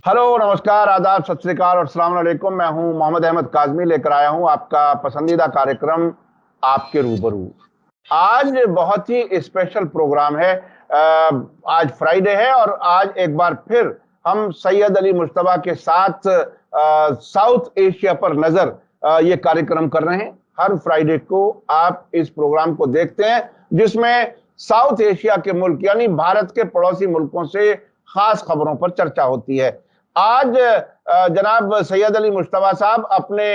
Hello, नमस्कार, आदाब, सत श्री अकाल और अस्सलाम वालेकुम। मैं हूं मोहम्मद अहमद काज़मी, लेकर आया हूं आपका पसंदीदा कार्यक्रम आपके रूबरू। आज बहुत ही स्पेशल प्रोग्राम है। आज फ्राइडे है और आज एक बार फिर हम सैयद अली मुश्तबा के साथ साउथ एशिया पर नजर ये कार्यक्रम कर रहे हैं। हर फ्राइडे को आप इस प्रोग्राम को देखते हैं जिसमें साउथ एशिया के मुल्क यानी भारत के पड़ोसी मुल्कों से खास खबरों पर चर्चा होती है। आज जनाब सैयद अली मुश्तबा साहब अपने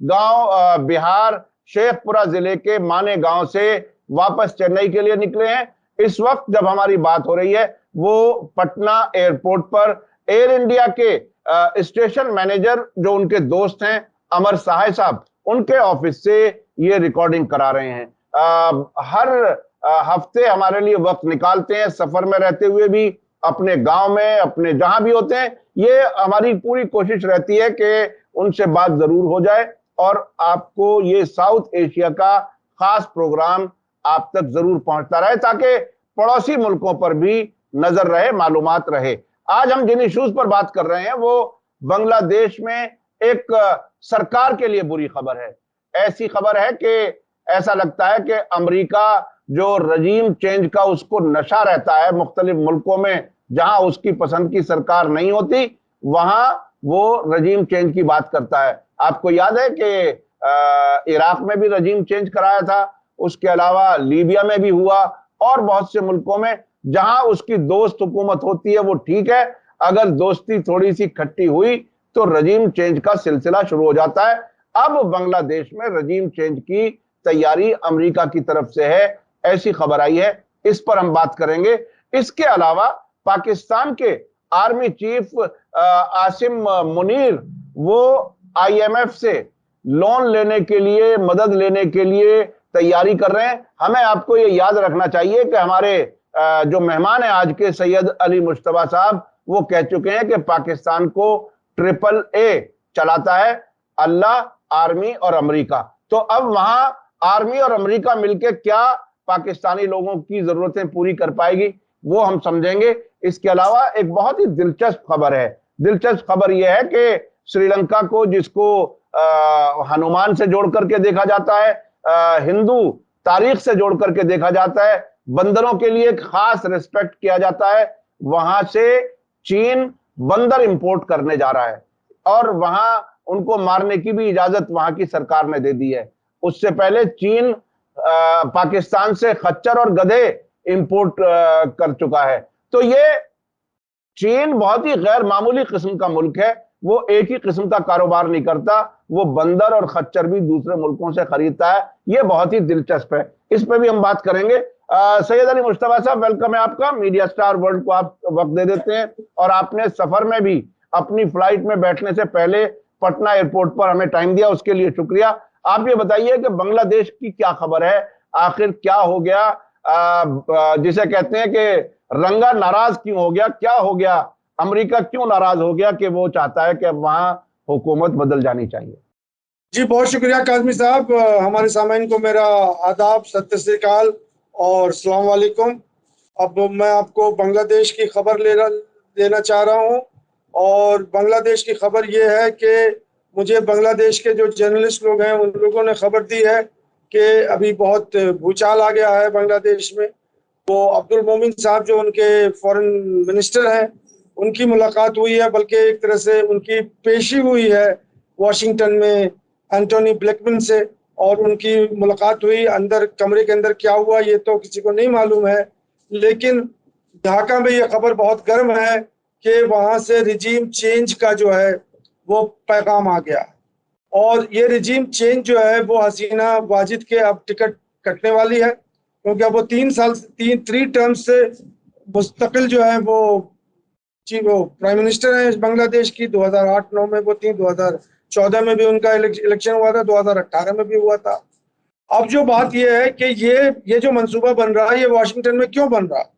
गांव बिहार शेखपुरा जिले के माने गांव से वापस चेन्नई के लिए निकले हैं। इस वक्त जब हमारी बात हो रही है वो पटना एयरपोर्ट पर एयर इंडिया के स्टेशन मैनेजर जो उनके दोस्त हैं अमर सहाय साहब, उनके ऑफिस से ये रिकॉर्डिंग करा रहे हैं। हर हफ्ते हमारे लिए वक्त निकालते हैं, सफर में रहते हुए भी, अपने गांव में, अपने जहां भी होते हैं। ये हमारी पूरी कोशिश रहती है कि उनसे बात जरूर हो जाए और आपको ये साउथ एशिया का खास प्रोग्राम आप तक जरूर पहुंचता रहे ताकि पड़ोसी मुल्कों पर भी नजर रहे, मालूमात रहे। आज हम जिन इश्यूज पर बात कर रहे हैं वो बांग्लादेश में एक सरकार के लिए बुरी खबर है। ऐसी खबर है कि ऐसा लगता है कि अमेरिका जो रजीम चेंज का उसको नशा रहता है मुख्तलिफ मुल्कों में जहां उसकी पसंद की सरकार नहीं होती, वहां वो रजीम चेंज की बात करता है। आपको याद है कि इराक में भी रजीम चेंज कराया था, उसके अलावा लीबिया में भी हुआ और बहुत से मुल्कों में जहां उसकी दोस्त हुकूमत होती है वो ठीक है, अगर दोस्ती थोड़ी सी खट्टी हुई तो रजीम चेंज का सिलसिला शुरू हो जाता है। अब बांग्लादेश में रजीम चेंज की तैयारी अमेरिका की तरफ से है, ऐसी खबर आई है, इस पर हम बात करेंगे। इसके अलावा पाकिस्तान के आर्मी चीफ आसिम मुनीर वो आईएमएफ से लोन लेने के लिए, मदद लेने के लिए तैयारी कर रहे हैं। हमें आपको ये याद रखना चाहिए कि हमारे जो मेहमान हैं आज के सैयद अली मुश्तबा साहब, वो कह चुके हैं कि पाकिस्तान को ट्रिपल ए चलाता है अल्लाह, आर्मी और अमेरिका। तो अब वहां आर्मी और अमेरिका मिलकर क्या पाकिस्तानी लोगों की जरूरतें पूरी कर पाएगी वो हम समझेंगे। इसके अलावा एक बहुत ही दिलचस्प खबर है। दिलचस्प खबर यह है कि श्रीलंका को, जिसको हनुमान से जोड़ करके देखा जाता है, हिंदू तारीख से जोड़ करके देखा जाता है, बंदरों के लिए खास रिस्पेक्ट किया जाता है, वहां से चीन बंदर इंपोर्ट करने जा रहा है और वहां उनको मारने की भी इजाजत वहां की सरकार ने दे दी है। उससे पहले चीन पाकिस्तान से खच्चर और गधे इंपोर्ट कर चुका है। तो ये चीन बहुत ही गैर मामूली किस्म का मुल्क है। वो एक ही किस्म का कारोबार नहीं करता, वो बंदर और खच्चर भी दूसरे मुल्कों से खरीदता है। ये बहुत ही दिलचस्प है, इस पर भी हम बात करेंगे। सैयद अली मुश्तबा साहब, वेलकम है आपका। मीडिया स्टार वर्ल्ड को आप वक्त दे देते हैं और आपने सफर में भी अपनी फ्लाइट में बैठने से पहले पटना एयरपोर्ट पर हमें टाइम दिया, उसके लिए शुक्रिया। आप ये बताइए कि बांग्लादेश की क्या खबर है, आखिर क्या हो गया? जिसे कहते हैं कि रंगा नाराज क्यों हो गया, क्या हो गया? अमेरिका क्यों नाराज हो गया कि वो चाहता है कि वहां हुकूमत बदल जानी चाहिए? जी, बहुत शुक्रिया काज़मी साहब। हमारे सामीन को मेरा आदाब, सत श्री अकाल और अस्सलाम वालेकुम। अब मैं आपको बांग्लादेश की खबर लेना चाह रहा हूँ और बांग्लादेश की खबर ये है कि मुझे बांग्लादेश के जो जर्नलिस्ट लोग हैं उन लोगों ने खबर दी है कि अभी बहुत भूचाल आ गया है बांग्लादेश में। वो अब्दुल मोमिन साहब जो उनके फॉरेन मिनिस्टर हैं उनकी मुलाकात हुई है, बल्कि एक तरह से उनकी पेशी हुई है वॉशिंगटन में एंटोनी ब्लिंकन से, और उनकी मुलाकात हुई। अंदर कमरे के अंदर क्या हुआ ये तो किसी को नहीं मालूम है, लेकिन ढाका में ये खबर बहुत गर्म है कि वहां से रिजीम चेंज का जो है वो पैगाम आ गया और ये रिजीम चेंज जो है वो हसीना वाजिद के अब टिकट कटने वाली है, क्योंकि अब वो 3 साल से 3 टर्म से मुस्तकिल जो है वो प्राइम मिनिस्टर हैं बांग्लादेश की। 2008-9 में वो थी, 2014 में भी उनका इलेक्शन हुआ था, 2018 में भी हुआ था। अब जो बात यह है कि ये जो मंसूबा बन रहा है ये वाशिंगटन में क्यों बन रहा है,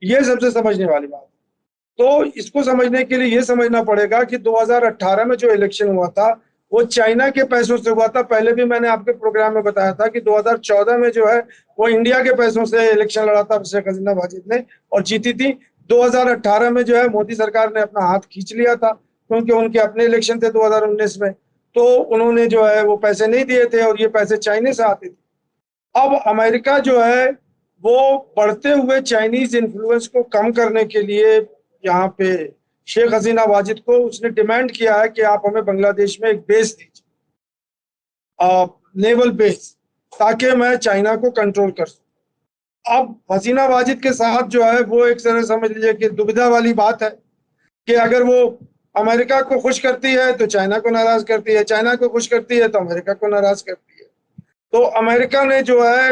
ये सबसे समझने वाली बात। तो इसको समझने के लिए ये समझना पड़ेगा कि 2018 में जो इलेक्शन हुआ था वो चाइना के पैसों से हुआ था। पहले भी मैंने आपके प्रोग्राम में बताया था कि 2014 में जो है वो इंडिया के पैसों से इलेक्शन लड़ा था शेख हसीना वाजिद ने और जीती थी। 2018 में जो है मोदी सरकार ने अपना हाथ खींच लिया था क्योंकि उनके अपने इलेक्शन थे 2019 में, तो उन्होंने जो है वो पैसे नहीं दिए थे और ये पैसे चाइना से आते थे। अब अमेरिका जो है वो बढ़ते हुए चाइनीज इन्फ्लुएंस को कम करने के लिए यहाँ पे शेख हसीना वाजिद को उसने डिमांड किया है कि आप हमें बांग्लादेश में एक बेस दीजिए, नेवल बेस, ताकि मैं चाइना को कंट्रोल कर सकूं। अब हसीना वाजिद के साथ जो है वो एक तरह समझ लीजिए कि दुविधा वाली बात है कि अगर वो अमेरिका को खुश करती है तो चाइना को नाराज करती है, चाइना को खुश करती है तो अमेरिका को नाराज करती है। तो अमेरिका ने जो है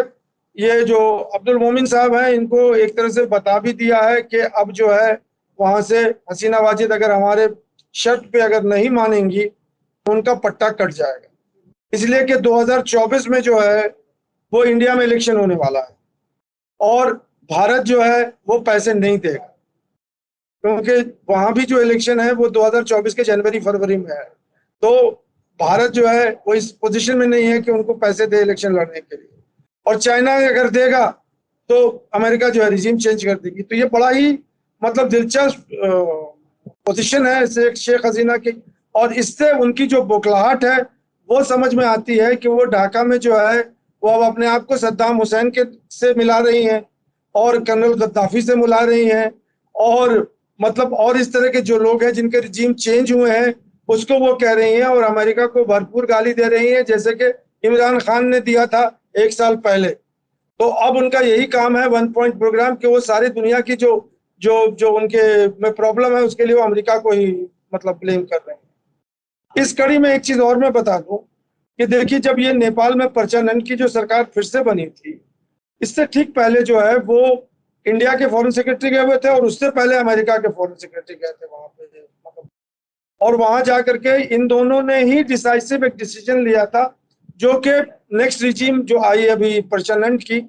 ये जो अब्दुल मोमिन साहब हैं इनको एक तरह से बता भी दिया है कि अब जो है वहां से हसीना वाजिद अगर हमारे शर्त पे अगर नहीं मानेंगी तो उनका पट्टा कट जाएगा। इसलिए कि 2024 में जो है वो इंडिया में इलेक्शन होने वाला है और भारत जो है वो पैसे नहीं देगा, क्योंकि वहां भी जो इलेक्शन है वो 2024 के जनवरी फरवरी में है। तो भारत जो है वो इस पोजीशन में नहीं है कि उनको पैसे दे इलेक्शन लड़ने के लिए, और चाइना अगर देगा तो अमेरिका जो है रिजीम चेंज कर देगी। तो ये बड़ा ही मतलब दिलचस्प पोजीशन है शेख हसीना की, और इससे उनकी जो बौखलाहट है वो समझ में आती है कि वो ढाका में जो है वो अब अपने आप को सद्दाम हुसैन के से मिला रही हैं और कर्नल गद्दाफी से मिला रही हैं, और मतलब और इस तरह के जो लोग हैं जिनके रिजीम चेंज हुए हैं उसको वो कह रही हैं, और अमेरिका को भरपूर गाली दे रही हैं जैसे कि इमरान खान ने दिया था 1 साल पहले। तो अब उनका यही काम है 1 पॉइंट प्रोग्राम कि वो सारी दुनिया की जो जो जो उनके में प्रॉब्लम है उसके लिए वो अमेरिका को ही मतलब ब्लेम कर रहे हैं। इस कड़ी में एक चीज और मैं बता दूं कि देखिए, जब ये नेपाल में परचानंद की जो सरकार फिर से बनी थी, इससे ठीक पहले जो है वो इंडिया के फॉरेन सेक्रेटरी गए हुए थे और उससे पहले अमेरिका के फॉरेन सेक्रेटरी गए थे वहां पे मतलब, और वहां जाकर के इन दोनों ने ही डिसाइसिव एक डिसीजन लिया था जो कि नेक्स्ट रिजीम जो आई अभी परचानंद की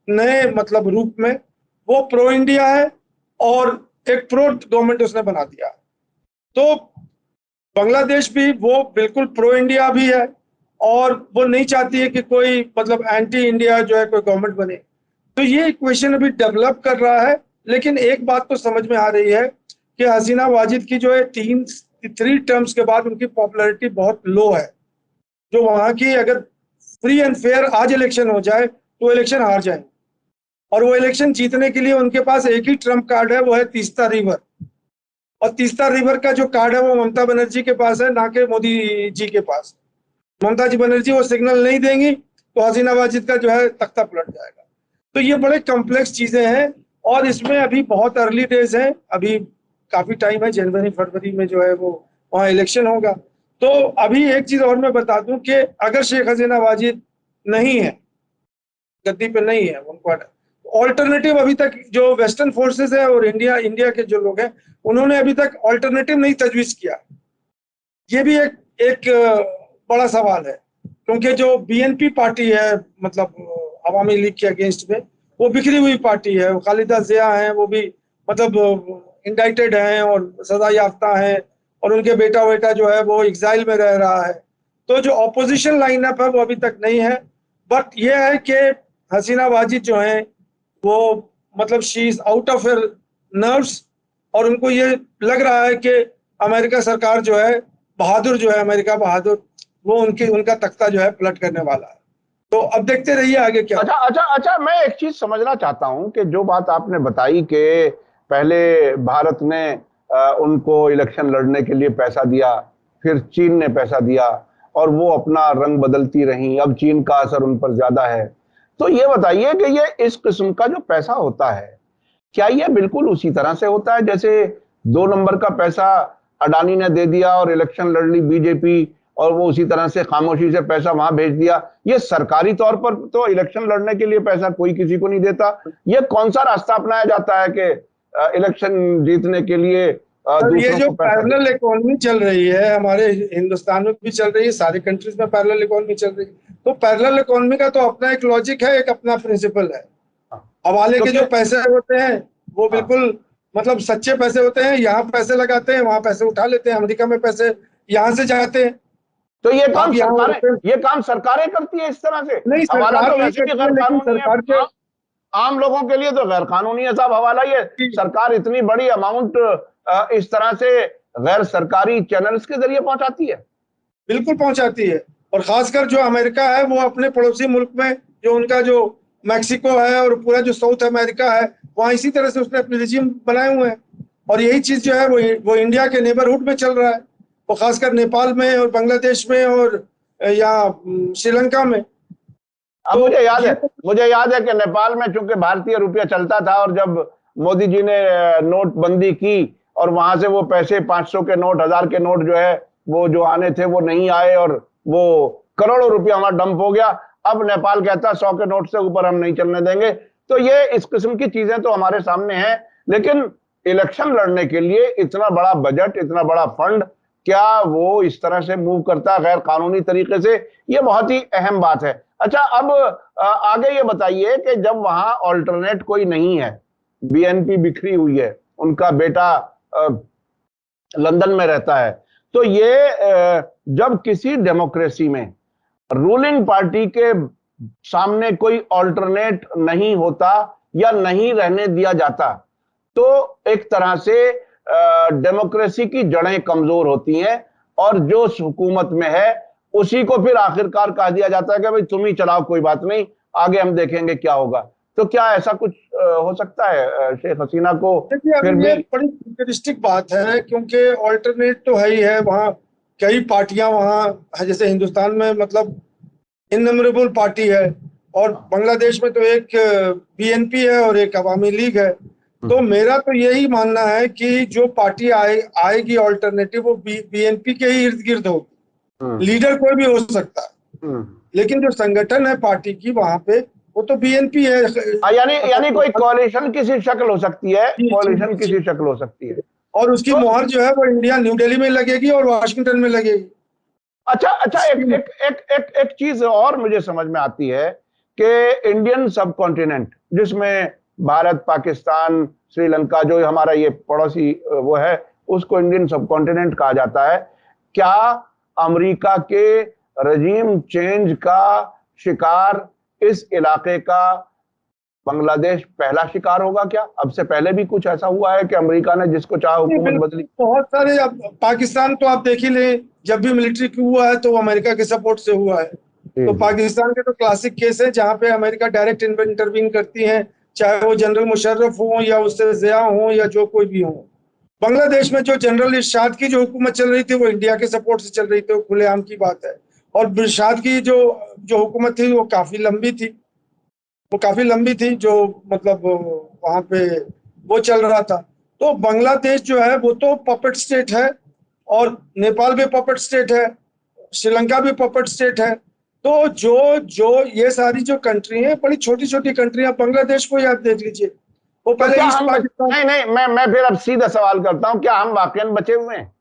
नए मतलब रूप में वो प्रो इंडिया है और एक प्रो गवर्नमेंट उसने बना दिया। तो बांग्लादेश भी वो बिल्कुल प्रो इंडिया भी है और वो नहीं चाहती है कि कोई मतलब एंटी इंडिया जो है कोई गवर्नमेंट बने। तो ये इक्वेशन अभी डेवलप कर रहा है, लेकिन एक बात तो समझ में आ रही है कि हसीना वाजिद की जो है 3 टर्म्स के बाद उनकी पॉपुलैरिटी बहुत लो है। जो वहां की अगर फ्री एंड फेयर आज इलेक्शन हो जाए तो इलेक्शन हार जाए, और वो इलेक्शन जीतने के लिए उनके पास एक ही ट्रम्प कार्ड है, वो है तीस्ता रिवर। और तीस्ता रिवर का जो कार्ड है वो ममता बनर्जी के पास है, ना कि मोदी जी के पास। ममता जी बनर्जी वो सिग्नल नहीं देंगी तो हसीना वाजिद का जो है तख्ता पलट जाएगा। तो ये बड़े कॉम्प्लेक्स चीजें हैं और इसमें अभी बहुत अर्ली डेज है, अभी काफी टाइम है, जनवरी फरवरी में जो है वो वहाँ इलेक्शन होगा। तो अभी एक चीज और मैं बता दूं कि अगर शेख हसीना वाजिद नहीं है, गद्दी पे नहीं है, उनको ऑल्टरनेटिव अभी तक जो वेस्टर्न फोर्सेस है और इंडिया के जो लोग हैं उन्होंने अभी तक ऑल्टरनेटिव नहीं तजवीज किया। ये भी एक बड़ा सवाल है, क्योंकि जो बीएनपी पार्टी है मतलब अवामी लीग के अगेंस्ट में वो बिखरी हुई पार्टी है। खालिदा जिया हैं, वो भी मतलब इंडाइटेड हैं और सजा याफ्ता हैं, और उनके बेटा जो है वो एग्जाइल में रह रहा है। तो जो ऑपोजिशन लाइनअप है वो अभी तक नहीं है। बट ये है कि हसीना वाजिद जो है वो मतलब she is out of her nerves, और उनको ये लग रहा है कि अमेरिका सरकार जो है बहादुर जो है अमेरिका बहादुर वो उनका तख्ता जो है पलट करने वाला है। तो अब देखते रहिए आगे क्या। अच्छा, मैं एक चीज समझना चाहता हूं कि जो बात आपने बताई कि पहले भारत ने उनको इलेक्शन लड़ने के लिए पैसा दिया, फिर चीन ने पैसा दिया और वो अपना रंग बदलती रही, अब चीन का असर उन पर ज्यादा है। तो ये बताइए कि ये इस किस्म का जो पैसा होता है, क्या ये बिल्कुल उसी तरह से होता है जैसे 2 नंबर का पैसा अडानी ने दे दिया और इलेक्शन लड़ ली बीजेपी, और वो उसी तरह से खामोशी से पैसा वहां भेज दिया? ये सरकारी तौर पर तो इलेक्शन लड़ने के लिए पैसा कोई किसी को नहीं देता। ये कौन सा रास्ता अपनाया जाता है कि इलेक्शन जीतने के लिए ये दूसरों जो को पैसा दे? पैरेलल इकोनॉमी चल रही है हमारे हिंदुस्तान में भी चल रही है, सारी कंट्रीज में पैरेलल इकोनॉमी चल रही है। तो पैरेलल इकोनॉमी का तो अपना एक लॉजिक है, एक अपना प्रिंसिपल है। हाँ, हवाले तो के क्या? जो पैसे होते हैं वो हाँ, बिल्कुल मतलब सच्चे पैसे होते हैं। यहाँ पैसे लगाते हैं, वहां पैसे उठा लेते हैं, अमेरिका में पैसे यहाँ से जाते हैं। तो आप यहाँ ये काम सरकारें करती है इस तरह से? नहीं, हवाला सरकार तो नहीं वैसे भी करती है, गैर लेकिन कानूनी है। सरकार के आम लोगों के लिए तो गैर कानूनी है साहब हवाला। ये सरकार इतनी बड़ी अमाउंट इस तरह से गैर सरकारी चैनल्स के जरिए पहुंचाती है? बिल्कुल पहुंचाती है। और खासकर जो अमेरिका है वो अपने पड़ोसी मुल्क में, जो उनका जो मैक्सिको है और पूरा जो साउथ अमेरिका है, वहाँ इसी तरह से उसने अपने रिजीम बनाए हुए हैं। और यही चीज जो है वो इंडिया के नेबरहुड में चल रहा है, वो खासकर नेपाल में और बांग्लादेश में और यहाँ श्रीलंका में। अब तो मुझे याद है कि नेपाल में चूंकि भारतीय रुपया चलता था, और जब मोदी जी ने नोटबंदी की और वहां से वो पैसे 500 के नोट, 1000 के नोट जो है वो जो आने थे वो नहीं आए, और वो करोड़ों रुपया वहां डंप हो गया। अब नेपाल कहता है 100 के नोट से ऊपर हम नहीं चलने देंगे। तो ये इस किस्म की चीजें तो हमारे सामने हैं, लेकिन इलेक्शन लड़ने के लिए इतना बड़ा बजट, इतना बड़ा फंड, क्या वो इस तरह से मूव करता है गैर कानूनी तरीके से? ये बहुत ही अहम बात है। अच्छा, अब आगे ये बताइए कि जब वहां ऑल्टरनेट कोई नहीं है, बीएनपी बिखरी हुई है, उनका बेटा लंदन में रहता है, तो ये जब किसी डेमोक्रेसी में रूलिंग पार्टी के सामने कोई ऑल्टरनेट नहीं होता या नहीं रहने दिया जाता, तो एक तरह से डेमोक्रेसी की जड़ें कमजोर होती हैं, और जो हुकूमत में है उसी को फिर आखिरकार कह दिया जाता है कि भाई तुम ही चलाओ, कोई बात नहीं, आगे हम देखेंगे क्या होगा। तो क्या ऐसा कुछ हो सकता है शेख हसीना को? फिर भी ये बड़ी इंटरेस्टिंग बात है, क्योंकि ऑल्टरनेट तो है ही है। वहाँ कई पार्टियां वहाँ है, जैसे हिंदुस्तान में मतलब इनमरेबल पार्टी है, और बांग्लादेश में तो एक बीएनपी है और एक अवामी लीग है। तो मेरा तो यही मानना है कि जो पार्टी आएगी ऑल्टरनेटिव, वो बीएनपी के ही इर्द गिर्द होगी। लीडर कोई भी हो सकता है, लेकिन जो संगठन है पार्टी की वहां पे, वो तो बीएनपी है। यानी कोई कोalition किसी शक्ल हो सकती है, कोaliशन किसी शक्ल हो सकती है, और उसकी मोहर जो है वो इंडिया न्यू दिल्ली में लगेगी और वाशिंगटन में लगेगी। अच्छा, एक चीज और मुझे समझ में आती है कि इंडियन सब कॉन्टिनेंट, जिसमें भारत, पाकिस्तान, श्रीलंका, जो हमारा ये पड़ोसी वो है, उसको इंडियन सब कॉन्टिनेंट कहा जाता है। क्या अमेरिका के रजीम चेंज का शिकार इस इलाके का बांग्लादेश पहला शिकार होगा क्या? अब से पहले भी कुछ ऐसा हुआ है कि अमेरिका ने जिसको चाहा हुकूमत बदली? बहुत सारे। अब पाकिस्तान तो आप देख ही ले, जब भी मिलिट्री क्यू हुआ है तो वो अमेरिका के सपोर्ट से हुआ है। तो पाकिस्तान के तो क्लासिक केस है जहां पे अमेरिका डायरेक्ट इंटरवीन करती है, चाहे वो जनरल मुशर्रफ हो या उससे ज़िया हो या जो कोई भी हो। बांग्लादेश में जो जनरल इरशाद की जो हुकूमत चल रही थी वो इंडिया के सपोर्ट से चल रही थी, वो खुलेआम की बात है। और इरशाद की जो हुकूमत थी वो काफी लंबी थी, जो मतलब वहां पे वो चल रहा था। तो बांग्लादेश जो है वो तो पपेट स्टेट है, और नेपाल भी पपेट स्टेट है, श्रीलंका भी पपेट स्टेट है। तो जो ये सारी जो कंट्री हैं, बड़ी छोटी छोटी कंट्री, बांग्लादेश को याद देख लीजिए, वो पहले ईस्ट पाकिस्तान। नहीं, मैं फिर अब सीधा सवाल करता हूं, क्या हम वाकई बचे हुए हैं?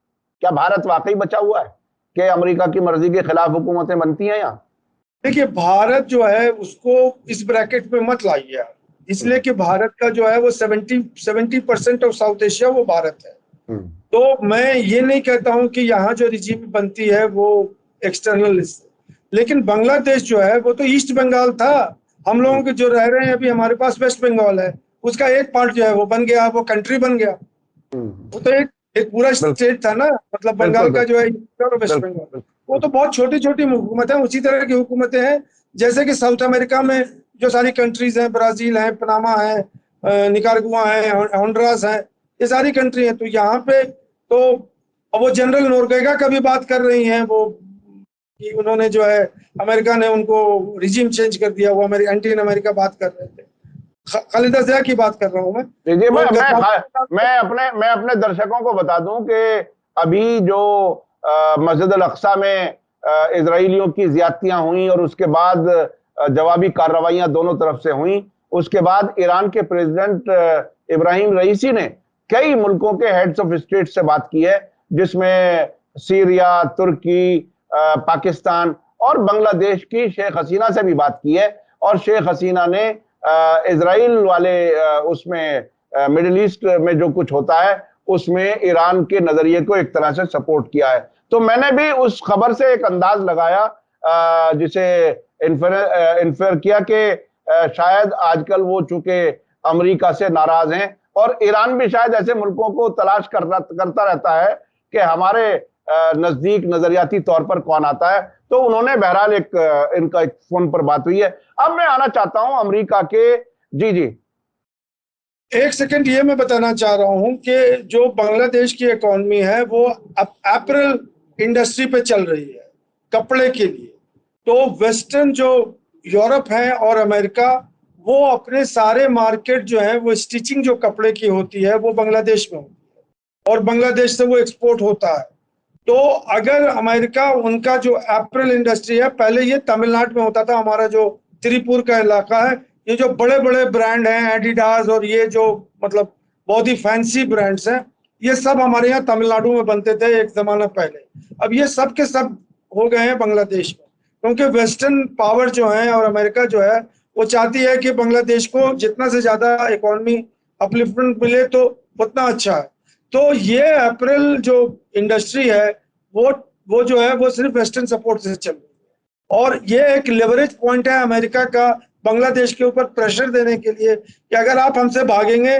क्या भारत वाकई बचा हुआ है कि अमेरिका की मर्जी के खिलाफ हुकूमतें बनती हैं यहाँ? देखिए, भारत जो है उसको इस ब्रैकेट में मत लाइए, इसलिए कि भारत का जो है वो 70% ऑफ साउथ एशिया वो भारत है। तो मैं ये नहीं कहता हूं कि यहाँ जो रिजीम बनती है वो एक्सटर्नल, लेकिन बांग्लादेश जो है वो तो ईस्ट बंगाल था। हम लोगों के जो रह रहे हैं अभी, हमारे पास वेस्ट बंगाल है, उसका एक पार्ट जो है वो बन गया, वो कंट्री बन गया। वो तो एक पूरा स्टेट था ना, मतलब बंगाल का जो है वेस्ट बंगाल, वो तो बहुत छोटी छोटी हुकूमतें, उसी तरह की हुकूमतें हैं जैसे कि साउथ अमेरिका में जो सारी कंट्रीज हैं, ब्राजील है, पनामा है, निकारागुआ है, होंडुरास है, ये सारी कंट्री है। तो यहाँ पे तो वो जनरल नोरगेगा का भी बात कर रही हैं वो, कि उन्होंने जो है अमेरिका ने उनको रिजीम चेंज कर दिया, वो एंटी अमेरिका बात कर रहे थे। खालिदा ज़िया की बात कर रहा हूँ मैं। मैं अपने दर्शकों को बता दूं कि अभी जो मस्जिद अल अक्सा में इजराइलियों की ज्यादतियां हुई और उसके बाद जवाबी कार्रवाइयां दोनों तरफ से हुई, उसके बाद ईरान के प्रेसिडेंट इब्राहिम रईसी ने कई मुल्कों के हेड्स ऑफ स्टेट से बात की है, जिसमें सीरिया, तुर्की, पाकिस्तान और बांग्लादेश की शेख हसीना से भी बात की है। और शेख हसीना ने इजराइल वाले उसमें मिडिल ईस्ट में जो कुछ होता है उसमें ईरान के नजरिए को एक तरह से सपोर्ट किया है। तो मैंने भी उस खबर से एक अंदाज लगाया, जिसे इन्फेयर किया कि शायद आजकल वो चूंकि अमेरिका से नाराज हैं, और ईरान भी शायद ऐसे मुल्कों को तलाश करता रहता है कि हमारे नजदीक नजरियाती तौर पर कौन आता है। तो उन्होंने बहरहाल इनका एक फोन पर बात हुई है। अब मैं आना चाहता हूं अमेरिका के। जी जी, एक सेकंड, ये मैं बताना चाह रहा हूं कि जो बांग्लादेश की इकोनॉमी है वो अब एपरल इंडस्ट्री पे चल रही है, कपड़े के लिए। तो वेस्टर्न जो यूरोप है और अमेरिका, वो अपने सारे मार्केट जो है वो स्टिचिंग जो कपड़े की होती है वो बांग्लादेश में होती है, और बांग्लादेश से वो एक्सपोर्ट होता है। तो अगर अमेरिका, उनका जो एपरल इंडस्ट्री है, पहले ये तमिलनाडु में होता था, हमारा जो त्रिपुर का इलाका है, ये जो बड़े बड़े ब्रांड हैं एडिडास और ये जो मतलब बहुत ही फैंसी ब्रांड्स हैं, ये सब हमारे यहाँ तमिलनाडु में बनते थे एक जमाना पहले। अब ये सब के सब हो गए हैं बांग्लादेश में, क्योंकि वेस्टर्न पावर जो है और अमेरिका जो है वो चाहती है कि बांग्लादेश को जितना से ज्यादा इकोनॉमी अपलिफ्टमेंट मिले तो उतना अच्छा है। तो ये अप्रैल जो इंडस्ट्री है वो जो है वो सिर्फ वेस्टर्न सपोर्ट से चल रही है, और ये एक लेवरेज पॉइंट है अमेरिका का बांग्लादेश के ऊपर प्रेशर देने के लिए कि अगर आप हमसे भागेंगे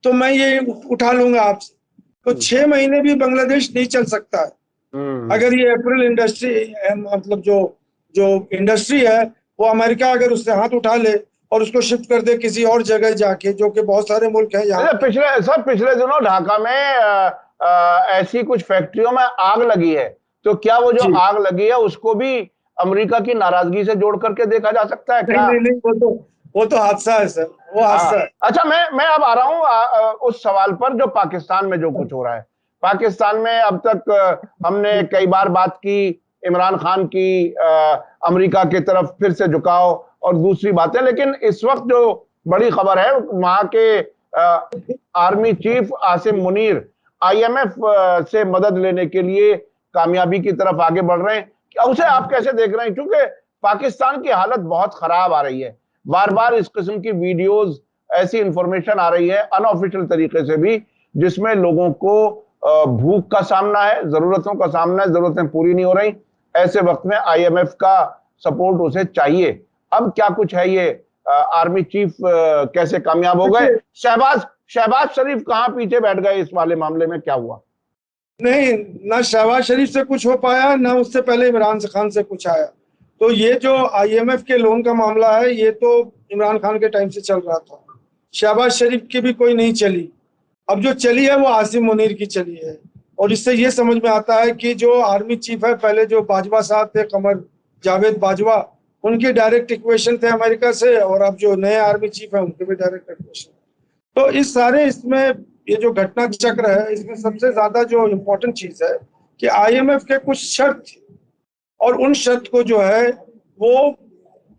तो मैं ये उठा लूंगा आपसे। तो 6 महीने भी बांग्लादेश नहीं चल सकता है अगर ये अप्रैल इंडस्ट्री मतलब जो जो इंडस्ट्री है वो अमेरिका अगर उससे हाथ उठा ले और उसको शिफ्ट कर दे किसी और जगह जाके, जो कि बहुत सारे मुल्क हैं यहाँ। पिछले दिनों ढाका में ऐसी कुछ फैक्ट्रियों में आग लगी है। तो क्या वो जो आग लगी है उसको भी अमेरिका की नाराजगी से जोड़ करके देखा जा सकता है क्या? नहीं, वो तो हादसा है सर, वो हादसा है। अच्छा, मैं अब आ रहा हूँ उस सवाल पर जो पाकिस्तान में जो कुछ हो रहा है। पाकिस्तान में अब तक हमने कई बार बात की इमरान खान की, अमेरिका की तरफ फिर से झुकाव और दूसरी बातें, लेकिन इस वक्त जो बड़ी खबर है वहां के army chief Asim Munir IMF से मदद लेने के लिए कामयाबी की तरफ आगे बढ़ रहे हैं। उसे आप कैसे देख रहे हैं? क्योंकि पाकिस्तान की हालत बहुत खराब आ रही है, बार बार इस किस्म की वीडियोस, ऐसी इंफॉर्मेशन आ रही है अनऑफिशियल तरीके से भी, जिसमें लोगों को भूख का सामना है, जरूरतों का सामना है, जरूरतें पूरी नहीं हो रही। ऐसे वक्त में IMF का सपोर्ट उसे चाहिए। अब क्या कुछ है ये आर्मी चीफ कैसे कामयाब हो गए? शहबाज शरीफ कहां पीछे बैठ गए इस वाले मामले में? क्या हुआ? नहीं, ना शहबाज शरीफ से कुछ हो पाया, ना उससे पहले इमरान खान से कुछ आया। तो ये जो IMF के लोन का मामला है ये तो इमरान खान के टाइम से चल रहा था, शहबाज शरीफ की भी कोई नहीं चली। अब जो चली है वो आसिम मुनीर की चली है। और इससे ये समझ में आता है कि जो आर्मी चीफ है, पहले जो बाजवा साहब थे, कमर जावेद बाजवा, उनके डायरेक्ट इक्वेशन थे अमेरिका से, और अब जो नए आर्मी चीफ है उनके भी डायरेक्ट इक्वेशन। तो इस सारे इसमें ये जो घटना चक्र है, इसमें सबसे ज्यादा जो इम्पोर्टेंट चीज है कि IMF के कुछ शर्त थे, और उन शर्त को जो है वो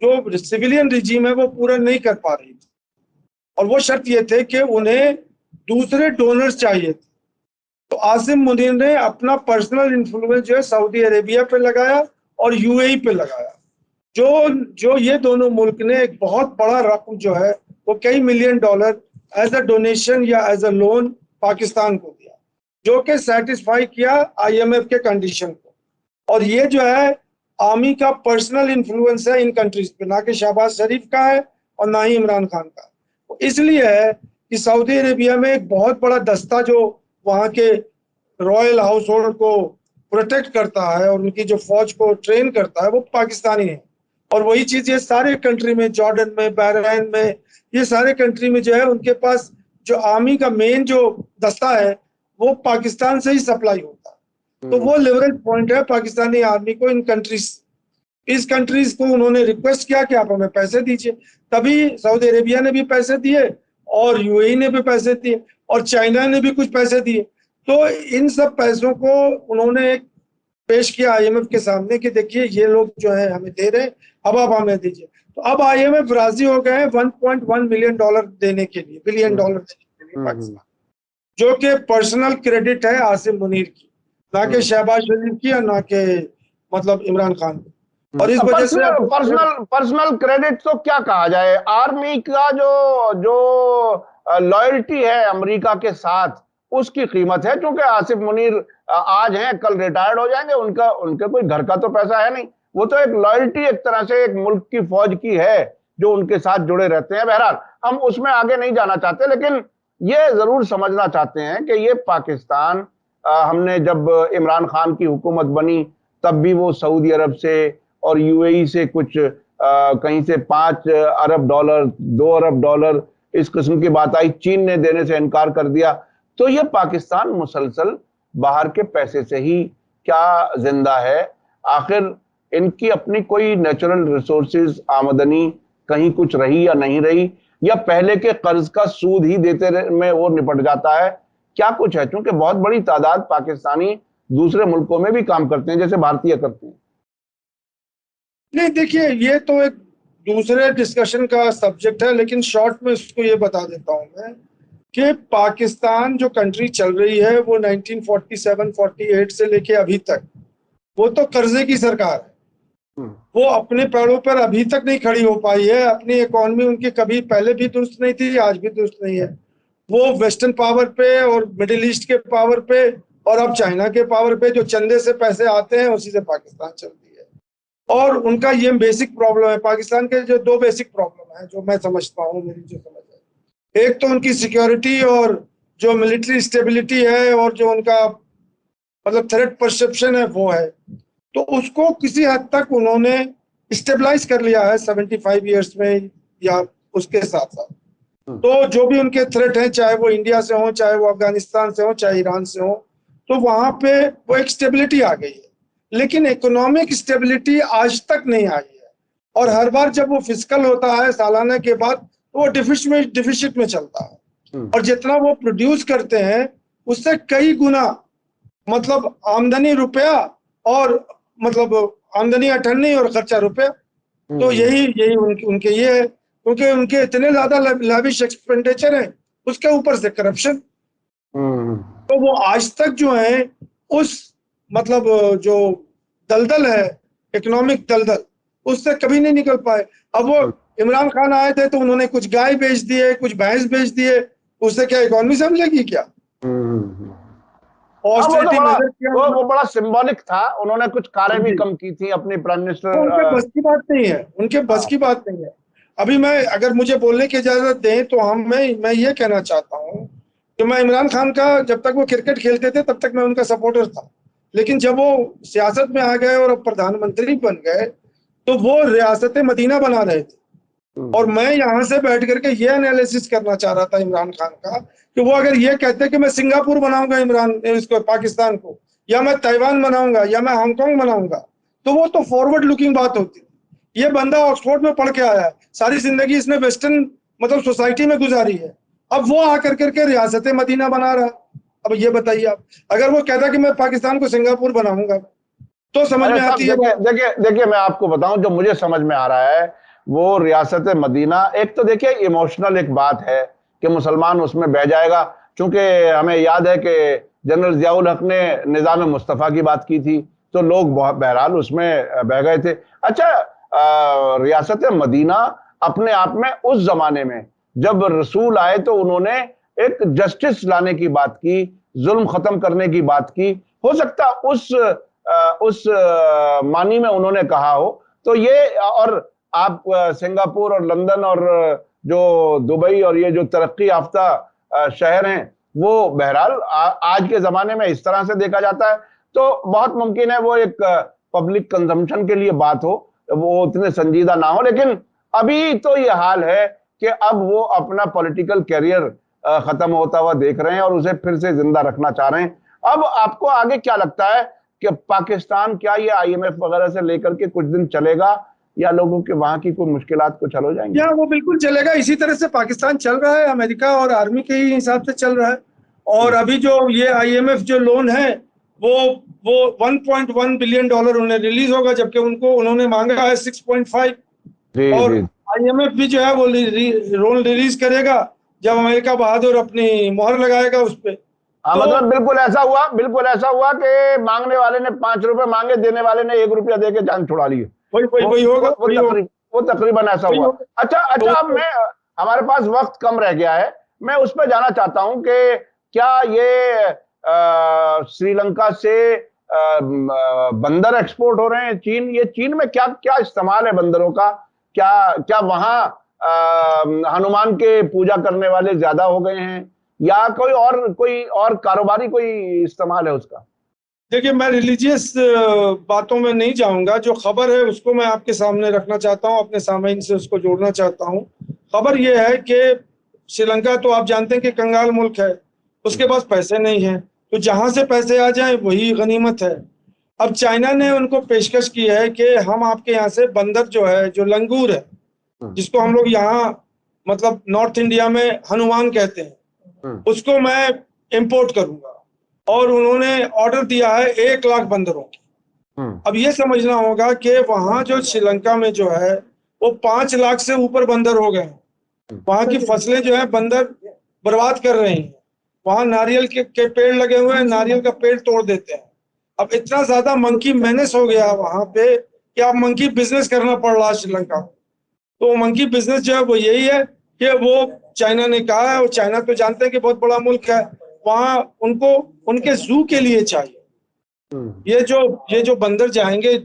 जो सिविलियन रिजीम है वो पूरा नहीं कर पा रही थी। और वो शर्त ये थे कि उन्हें दूसरे डोनर्स चाहिए थे। तो आसिम मुनीर ने अपना पर्सनल इन्फ्लुएंस जो है सऊदी अरेबिया पे लगाया और UAE पे लगाया। जो ये दोनों मुल्क ने एक बहुत बड़ा रकम जो है वो कई million dollar as a donation या एज अ लोन पाकिस्तान को दिया, जो कि सेटिस्फाई किया IMF के कंडीशन को। और ये जो है आर्मी का पर्सनल इन्फ्लुएंस है इन कंट्रीज पे, ना कि शहबाज शरीफ का है और ना ही इमरान खान का। तो इसलिए है कि सऊदी अरेबिया में एक बहुत बड़ा दस्ता जो वहाँ के रॉयल हाउस होल्ड को प्रोटेक्ट करता है और उनकी जो फौज को ट्रेन करता है वो पाकिस्तानी है। और वही चीज ये सारे कंट्री में, जॉर्डन में, बहरीन में, ये सारे कंट्री में जो है उनके पास जो आर्मी का मेन जो दस्ता है वो पाकिस्तान से ही सप्लाई होता है। तो वो लेवरेज पॉइंट है पाकिस्तानी आर्मी को इन कंट्रीज। इस कंट्रीज को उन्होंने रिक्वेस्ट किया कि आप हमें पैसे दीजिए, तभी सऊदी अरेबिया ने भी पैसे दिए और UAE ने भी पैसे दिए और चाइना ने भी कुछ पैसे दिए। तो इन सब पैसों को उन्होंने एक पेश किया IMF के सामने कि देखिए ये लोग जो है हमें दे रहे हैं, अब आप हमें दीजिए। तो अब IMF राजी हो गए हैं 1.1 बिलियन डॉलर देने के लिए, बिलियन डॉलर देने के लिए पाकिस्तान, जो कि पर्सनल क्रेडिट है आसिम मुनीर की, ना कि शहबाज शरीफ की और ना कि मतलब इमरान खान की। और इस वजह से पर्सनल क्रेडिट तो क्या कहा जाए, आर्मी का जो लॉयल्टी है अमेरिका के साथ उसकी कीमत है। क्योंकि आसिफ मुनीर आज हैं, कल रिटायर्ड हो जाएंगे, उनके कोई घर का तो पैसा है नहीं, वो तो एक लॉयल्टी एक तरह से एक मुल्क की फौज की है जो उनके साथ जुड़े रहते हैं। बहरहाल हम उसमें आगे नहीं जाना चाहते, लेकिन ये जरूर समझना चाहते हैं कि ये पाकिस्तान हमने जब इमरान खान की हुकूमत बनी तब भी वो सऊदी अरब से और यूएई से कुछ कहीं से $5 अरब, $2 अरब इस किस्म की बात आई, चीन ने देने से इनकार कर दिया। तो ये पाकिस्तान मुसलसल बाहर के पैसे से ही क्या जिंदा है? आखिर इनकी अपनी कोई नेचुरल रिसोर्सेज आमदनी कहीं कुछ रही या नहीं रही, या पहले के कर्ज का सूद ही देते में वो निपट जाता है? क्या कुछ है? क्योंकि बहुत बड़ी तादाद पाकिस्तानी दूसरे मुल्कों में भी काम करते हैं जैसे भारतीय करते हैं। नहीं, देखिए, ये तो एक दूसरे डिस्कशन का सब्जेक्ट है, लेकिन शॉर्ट में इसको ये बता देता हूं मैं कि पाकिस्तान जो कंट्री चल रही है वो 1947-48 से लेके अभी तक वो तो कर्जे की सरकार है। वो अपने पैरों पर अभी तक नहीं खड़ी हो पाई है। अपनी इकोनॉमी उनकी कभी पहले भी दुरुस्त नहीं थी, आज भी दुरुस्त नहीं है। वो वेस्टर्न पावर पे और मिडिल ईस्ट के पावर पे और अब चाइना के पावर पे जो चंदे से पैसे आते हैं उसी से पाकिस्तान चलती है। और उनका ये बेसिक प्रॉब्लम है। पाकिस्तान के जो दो बेसिक प्रॉब्लम है जो मैं समझता हूँ, मेरी जो समझ है, एक तो उनकी सिक्योरिटी और जो मिलिट्री स्टेबिलिटी है और जो उनका मतलब थ्रेट परसेप्शन है वो है। तो उसको किसी हद तक उन्होंने स्टेबलाइज कर लिया है 75 ईयर्स में या उसके साथ साथ। तो जो भी उनके थ्रेट हैं, चाहे वो इंडिया से हो, चाहे वो अफगानिस्तान से हो, चाहे ईरान से हो, तो वहां पे वो एक स्टेबिलिटी आ गई है। लेकिन इकोनॉमिक स्टेबिलिटी आज तक नहीं आई है। और हर बार जब वो फिस्कल होता है सालाना के बाद, तो वो डिफिसिट में चलता है। और जितना वो प्रोड्यूस करते हैं उससे कई गुना मतलब आमदनी रुपया और मतलब आमदनी अठन्नी और खर्चा रुपया। तो यही उनके ये है, क्योंकि उनके इतने ज्यादा लाविश एक्सपेंडिचर है, उसके ऊपर से करप्शन। तो वो आज तक जो है उस मतलब जो दलदल है, इकोनॉमिक दलदल, उससे कभी नहीं निकल पाए। अब वो इमरान खान आए थे तो उन्होंने कुछ गाय बेच दिए, कुछ भैंस बेच दिए, उससे क्या इकोनॉमी समझेगी क्या? ऑस्टेरिटी मेजर किया, वो बड़ा सिंबॉलिक था। उन्होंने कुछ कारें भी कम की थी अपनी प्राइम मिनिस्टर। उनके बस की बात नहीं है, उनके बस की बात नहीं है। अभी मैं अगर मुझे बोलने की इजाजत दें तो मैं ये कहना चाहता हूँ कि मैं इमरान खान का, जब तक वो क्रिकेट खेलते थे तब तक मैं उनका सपोर्टर था। लेकिन जब वो सियासत में आ गए और अब प्रधानमंत्री बन गए तो वो रियासत मदीना बना रहे थे। और मैं यहाँ से बैठ करके ये एनालिसिस करना चाह रहा था इमरान खान का कि वो अगर ये कहते कि मैं सिंगापुर बनाऊंगा इसको पाकिस्तान को, या मैं ताइवान बनाऊंगा, या मैं हांगकांग बनाऊंगा, तो वो तो फॉरवर्ड लुकिंग बात होती। ये बंदा ऑक्सफोर्ड में पढ़ के आया है, सारी जिंदगी इसने वेस्टर्न मतलब सोसाइटी में गुजारी है। अब वो आकर करके रियासत मदीना बना रहा। अब ये बताइए आप, अगर वो कहता कि मैं पाकिस्तान को सिंगापुर बनाऊंगा तो समझ में आती है। देखिए मैं आपको बताऊं, जो मुझे समझ में आ रहा है वो रियासत मदीना, एक तो देखिए इमोशनल एक बात है कि मुसलमान उसमें बह जाएगा, क्योंकि हमें याद है कि जनरल जियाउल हक ने निजाम मुस्तफ़ा की बात की थी तो लोग बहरहाल उसमें बह गए थे। अच्छा, रियासत मदीना अपने आप में उस जमाने में जब रसूल आए तो उन्होंने एक जस्टिस लाने की बात की, जुल्म खत्म करने की बात की। हो सकता उस मानी में उन्होंने कहा हो। तो ये, और आप सिंगापुर और लंदन और जो दुबई और ये जो तरक्की याफ्ता शहर हैं वो बहरहाल आज के जमाने में इस तरह से देखा जाता है। तो बहुत मुमकिन है वो एक पब्लिक कंजम्पशन के लिए बात हो, वो उतने संजीदा ना हो। लेकिन अभी तो ये हाल है कि अब वो अपना पॉलिटिकल कैरियर खत्म होता हुआ देख रहे हैं और उसे फिर से जिंदा रखना चाह रहे हैं। अब आपको आगे क्या लगता है कि पाकिस्तान क्या ये आईएमएफ वगैरह से लेकर के कुछ दिन चलेगा, या लोगों के वहां की कोई मुश्किलात कुछ हल हो जाएंगी? या वो बिल्कुल चलेगा। इसी तरह से पाकिस्तान चल रहा है, अमेरिका और आर्मी के ही हिसाब से चल रहा है। और अभी जो ये आईएमएफ जो लोन है वो 1.1 बिलियन डॉलर उन्हें रिलीज होगा, जबकि उन्होंने मांगा है 6.5। और आईएमएफ भी जो है वो लोन रिलीज करेगा जब अमेरिका बहादुर अपनी मोहर लगाएगा उस पर। तो मतलब बिल्कुल ऐसा हुआ कि मांगने वाले ने 5 रुपए मांगे, देने वाले ने 1 रुपया देके जान छुड़ा ली। वही होगा, वो तकरीबन ऐसा हुआ। अच्छा, अब हमारे पास वक्त कम रह गया है, मैं उस पर जाना चाहता हूं कि क्या ये श्रीलंका से बंदर एक्सपोर्ट हो रहे हैं चीन? ये चीन में क्या क्या इस्तेमाल है बंदरों का? क्या क्या वहां हनुमान के पूजा करने वाले ज्यादा हो गए हैं, या कोई और कारोबारी कोई इस्तेमाल है उसका? देखिए, मैं रिलीजियस बातों में नहीं जाऊंगा। जो खबर है उसको मैं आपके सामने रखना चाहता हूं, अपने सामईन से उसको जोड़ना चाहता हूं। खबर यह है कि श्रीलंका तो आप जानते हैं कि कंगाल मुल्क है, उसके पास पैसे नहीं है, तो जहां से पैसे आ जाए वही गनीमत है। अब चाइना ने उनको पेशकश की है कि हम आपके यहाँ से बंदर जो है, जो लंगूर है, जिसको हम लोग यहाँ मतलब नॉर्थ इंडिया में हनुमान कहते हैं, उसको मैं इंपोर्ट करूंगा। और उन्होंने ऑर्डर दिया है 1 लाख बंदरों की। अब ये समझना होगा कि वहां जो श्रीलंका में जो है वो 5 लाख से ऊपर बंदर हो गए हैं। वहां की फसलें जो है बंदर बर्बाद कर रहे हैं। वहां नारियल के पेड़ लगे हुए हैं, नारियल का पेड़ तोड़ देते हैं। अब इतना ज्यादा मंकी मैनेस हो गया वहां पे कि अब मंकी बिजनेस करना पड़ रहा है श्रीलंका में। तो मंकी बिजनेस जो है वो यही है कि वो चाइना ने कहा है, और चाइना तो जानते हैं कि बहुत बड़ा मुल्क है, वहां उनको उनके जू के लिए चाहिए। ये जो बंदर जाएंगे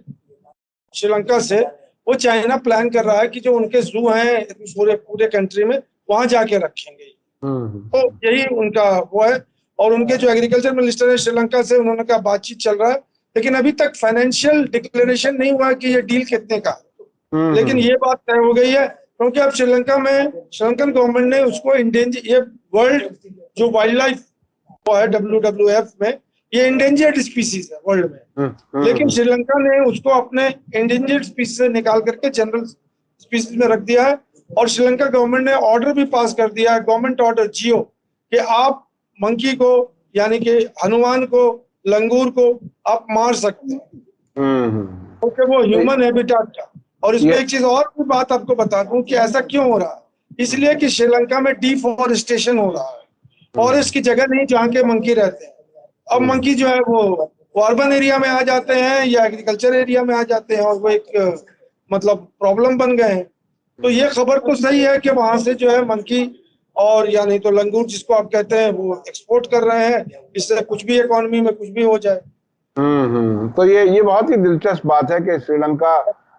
श्रीलंका से, वो चाइना प्लान कर रहा है कि जो उनके जू हैं पूरे कंट्री में, वहां जाके रखेंगे। तो यही उनका वो है। और उनके जो एग्रीकल्चर मिनिस्टर है श्रीलंका से, उन्होंने कहा बातचीत चल रहा है, लेकिन अभी तक फाइनेंशियल डिक्लेरेशन नहीं हुआ कि ये डील कितने का है। लेकिन ये बात तय हो गई है, क्योंकि अब श्रीलंका में श्रीलंकन गवर्नमेंट ने उसको इंडेंजर, ये वर्ल्ड जो वाइल्ड लाइफ वो है WWF में, ये इंडेंजर्ड स्पीसीज है वर्ल्ड में। लेकिन श्रीलंका ने उसको अपने इंडेंजर्ड स्पीसीज से निकाल करके जनरल स्पीसीज में रख दिया है। और श्रीलंका गवर्नमेंट ने ऑर्डर भी पास कर दिया है, गवर्नमेंट ऑर्डर जियो, कि आप मंकी को यानी कि हनुमान को, लंगूर को आप मार सकते हैं, क्योंकि वो ह्यूमन हैबिटेट का। और इसमें एक चीज और भी बात आपको बता दूं कि ऐसा क्यों हो रहा है, इसलिए कि श्रीलंका में डिफॉरेस्टेशन हो रहा है। फॉरेस्ट की जगह नहीं जहाँ के मंकी रहते हैं। अब मंकी जो है वो अर्बन एरिया में आ जाते हैं या एग्रीकल्चर एरिया में आ जाते हैं, और वो एक मतलब प्रॉब्लम बन गए हैं। तो ये खबर तो सही है कि वहां से जो है मंकी और या नहीं तो लंगूर जिसको आप कहते हैं वो एक्सपोर्ट कर रहे हैं, इससे कुछ भी इकोनॉमी में कुछ भी हो जाए। तो ये बहुत ही दिलचस्प बात है कि श्रीलंका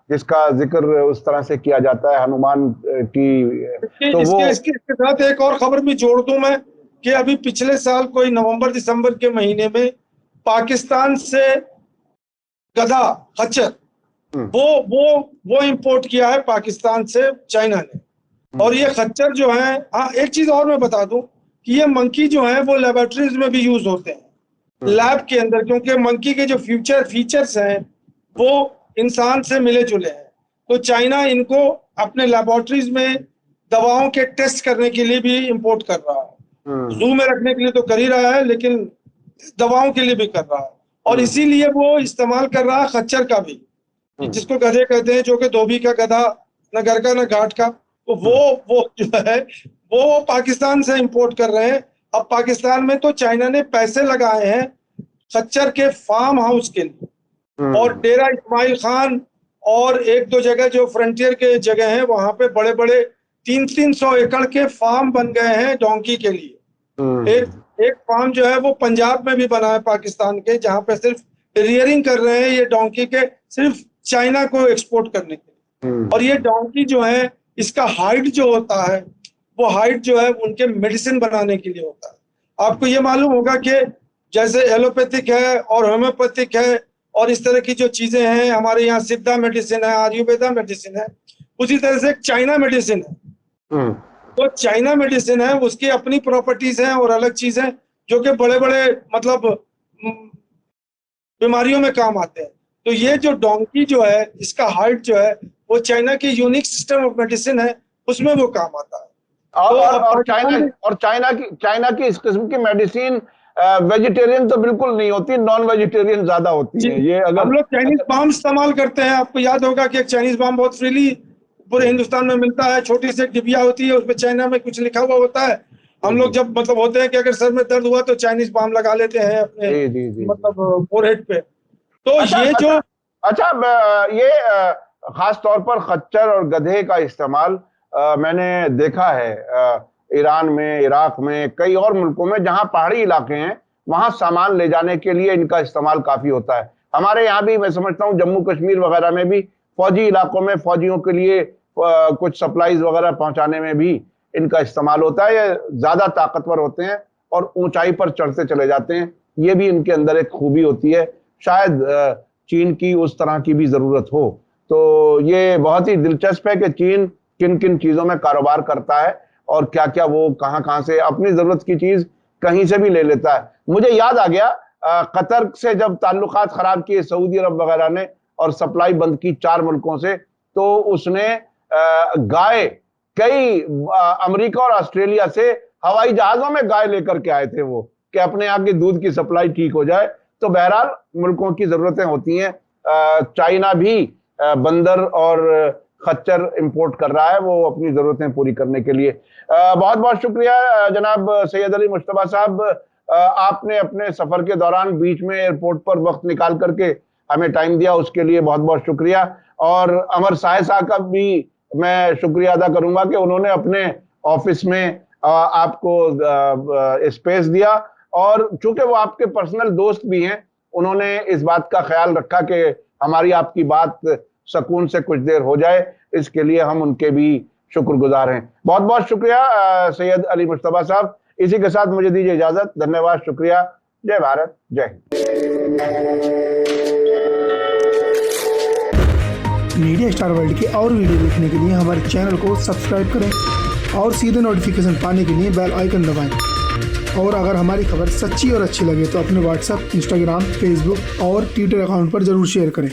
जिसका जिक्र उस तरह से किया जाता है हनुमान की, तो वो इसके साथ एक और खबर भी जोड़ दूं मैं कि अभी पिछले साल कोई नवंबर दिसंबर के महीने में पाकिस्तान से गधा, खच्चर, वो इंपोर्ट किया है पाकिस्तान से चाइना ने। और ये खच्चर जो है, हाँ एक चीज और मैं बता दूं कि ये मंकी जो है वो लेबोरेटरीज में भी यूज होते हैं, लैब के अंदर, क्योंकि मंकी के जो फीचर्स हैं वो इंसान से मिले जुले हैं। तो चाइना इनको अपने लेबोरेटरीज में दवाओं के टेस्ट करने के लिए भी इंपोर्ट कर रहा है। जू में रखने के लिए तो कर ही रहा है, लेकिन दवाओं के लिए भी कर रहा है। और इसीलिए वो इस्तेमाल कर रहा है खच्चर का भी, जिसको गधे कहते हैं, जो कि धोबी का गधा, न घर का न घाट का। तो वो जो है वो पाकिस्तान से इंपोर्ट कर रहे हैं। अब पाकिस्तान में तो चाइना ने पैसे लगाए हैं खच्चर के फार्म हाउस के लिए, और डेरा इस्माइल खान और एक दो जगह जो फ्रंटियर के जगह हैं वहां पे बड़े बड़े 300 एकड़ के फार्म बन गए हैं डोंकी के लिए। एक फार्म जो है वो पंजाब में भी बना है पाकिस्तान के, जहां पे सिर्फ रियरिंग कर रहे हैं ये डोंकी के, सिर्फ चाइना को एक्सपोर्ट करने के लिए। और ये डोंकी जो है, इसका हाइट जो होता है, वो हाइट जो है उनके मेडिसिन बनाने के लिए होता है। आपको ये मालूम होगा कि जैसे एलोपैथिक है और होम्योपैथिक है और इस तरह की जो चीजें हैं, हमारे यहाँ सिद्धा मेडिसिन है, आयुर्वेदा मेडिसिन है, उसी तरह से चाइना मेडिसिन है। तो चाइना मेडिसिन है, उसकी अपनी प्रॉपर्टीज हैं और अलग चीजें जो कि बड़े बड़े मतलब बीमारियों में काम आते हैं। तो ये जो डोंकी जो है, इसका हाइट जो है वो चाइना की यूनिक सिस्टम ऑफ मेडिसिन है, उसमें वो काम आता है। और चाइना की इस किस्म की मेडिसिन वेजिटेरियन तो बिल्कुल नहीं होती, नॉन वेजिटेरियन ज्यादा होती है। ये अगर हम लोग चाइनीज बाम इस्तेमाल करते हैं, आपको याद होगा कि एक चाइनीज बाम बहुत फ्रीली पूरे हिंदुस्तान में मिलता है, छोटी सी डिबिया होती है, उसमें चाइना में कुछ लिखा हुआ होता है। हम लोग जब मतलब होते हैं कि अगर सर में दर्द हुआ तो चाइनीज बाम लगा लेते हैं अपने मतलब फोरहेड पे। तो ये जो ये खास तौर पर खच्चर और गधे का इस्तेमाल मैंने देखा है ईरान में, इराक में, कई और मुल्कों में जहां पहाड़ी इलाके हैं, वहां सामान ले जाने के लिए इनका इस्तेमाल काफी होता है। हमारे यहाँ भी मैं समझता हूँ जम्मू कश्मीर वगैरह में भी फौजी इलाकों में फौजियों के लिए कुछ सप्लाईज वगैरह पहुंचाने में भी इनका इस्तेमाल होता है। ये ज्यादा ताकतवर होते हैं और ऊंचाई पर चढ़ते चले जाते हैं। ये भी इनके अंदर एक खूबी होती है, शायद चीन की उस तरह की भी जरूरत हो। तो ये बहुत ही दिलचस्प है कि चीन किन किन चीजों में कारोबार करता है और क्या क्या वो कहां से अपनी जरूरत की चीज कहीं से भी ले लेता है। मुझे याद आ गया, कतर से जब ताल्लुकात खराब किए सऊदी अरब वगैरह ने और सप्लाई बंद की 4 मुल्कों से, तो उसने गाय कई अमेरिका और ऑस्ट्रेलिया से हवाई जहाजों में गाय लेकर के आए थे वो, कि अपने यहाँ की दूध की सप्लाई ठीक हो जाए। तो बहरहाल मुल्कों की जरूरतें होती हैं। चाइना भी बंदर और खच्चर इंपोर्ट कर रहा है वो अपनी जरूरतें पूरी करने के लिए। बहुत बहुत शुक्रिया जनाब सैयद अली मुश्तबा साहब, आपने अपने सफर के दौरान बीच में एयरपोर्ट पर वक्त निकाल करके हमें टाइम दिया, उसके लिए बहुत बहुत शुक्रिया। और अमर साहब का भी मैं शुक्रिया अदा करूंगा कि उन्होंने अपने ऑफिस में आपको स्पेस दिया, और चूंकि वो आपके पर्सनल दोस्त भी हैं, उन्होंने इस बात का ख्याल रखा कि हमारी आपकी बात सुकून से कुछ देर हो जाए। इसके लिए हम उनके भी शुक्रगुजार हैं। बहुत बहुत शुक्रिया सैयद अली मुश्तबा साहब। इसी के साथ मुझे दीजिए इजाजत। धन्यवाद, शुक्रिया। जय भारत, जय हिंद। मीडिया स्टार वर्ल्ड के और वीडियो देखने के लिए हमारे चैनल को सब्सक्राइब करें और सीधे नोटिफिकेशन पाने के लिए बेल आइकन दबाएं। और अगर हमारी खबर सच्ची और अच्छी लगे तो अपने व्हाट्सएप, इंस्टाग्राम, फेसबुक और ट्विटर अकाउंट पर जरूर शेयर करें।